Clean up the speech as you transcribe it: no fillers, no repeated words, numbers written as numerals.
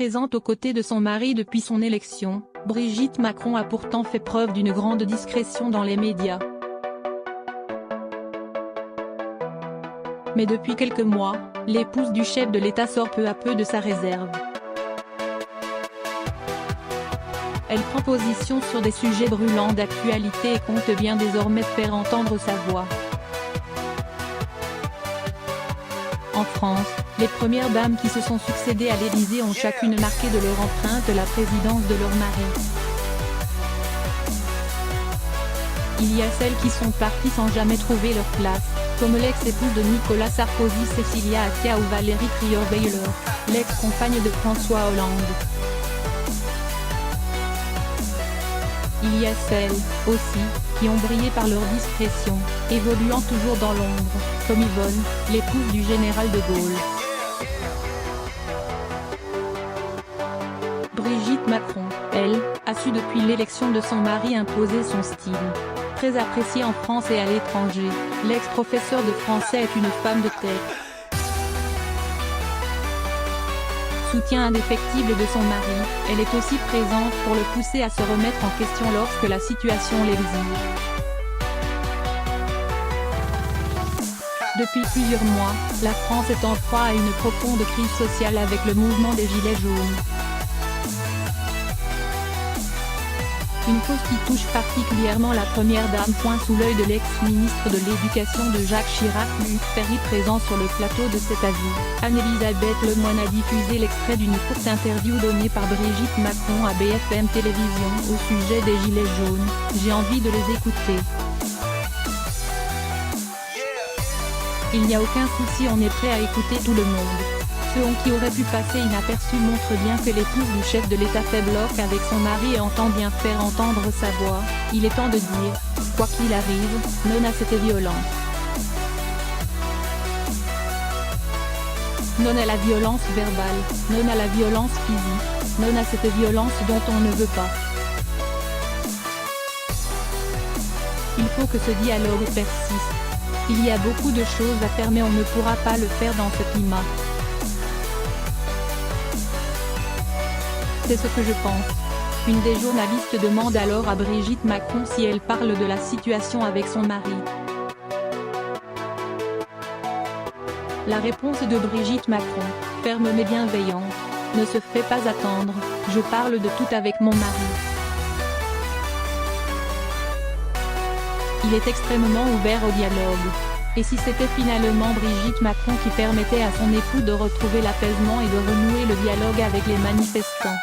présente aux côtés de son mari depuis son élection, Brigitte Macron a pourtant fait preuve d'une grande discrétion dans les médias. Mais depuis quelques mois, l'épouse du chef de l'État sort peu à peu de sa réserve. Elle prend position sur des sujets brûlants d'actualité et compte bien désormais faire entendre sa voix. En France, les premières dames qui se sont succédées à l'Élysée ont chacune marqué de leur empreinte la présidence de leur mari. Il y a celles qui sont parties sans jamais trouver leur place, comme l'ex-épouse de Nicolas Sarkozy Cécilia Attia ou Valérie Trierweiler, l'ex-compagne de François Hollande. Il y a celles, aussi, qui ont brillé par leur discrétion, évoluant toujours dans l'ombre, comme Yvonne, l'épouse du général de Gaulle. Brigitte Macron, elle, a su depuis l'élection de son mari imposer son style. Très appréciée en France et à l'étranger, l'ex-professeure de français est une femme de tête. Soutien indéfectible de son mari, elle est aussi présente pour le pousser à se remettre en question lorsque la situation l'exige. Depuis plusieurs mois, la France est en proie à une profonde crise sociale avec le mouvement des Gilets jaunes. Une cause qui touche particulièrement la première dame. Sous l'œil de l'ex-ministre de l'Éducation de Jacques Chirac, Luc Ferry, présent sur le plateau de cet avis. Anne-Elisabeth Lemoine a diffusé l'extrait d'une courte interview donnée par Brigitte Macron à BFM Télévision au sujet des Gilets jaunes. J'ai envie de les écouter. Il n'y a aucun souci, on est prêt à écouter tout le monde. Ceux qui auraient pu passer inaperçus montrent bien que l'épouse du chef de l'État fait bloc avec son mari et entend bien faire entendre sa voix. Il est temps de dire, quoi qu'il arrive, non à cette violence. Non à la violence verbale, non à la violence physique, non à cette violence dont on ne veut pas. Il faut que ce dialogue persiste. Il y a beaucoup de choses à faire mais on ne pourra pas le faire dans ce climat. C'est ce que je pense. Une des journalistes demande alors à Brigitte Macron si elle parle de la situation avec son mari. La réponse de Brigitte Macron, ferme mais bienveillante, ne se fait pas attendre, je parle de tout avec mon mari. Il est extrêmement ouvert au dialogue. Et si c'était finalement Brigitte Macron qui permettait à son époux de retrouver l'apaisement et de renouer le dialogue avec les manifestants?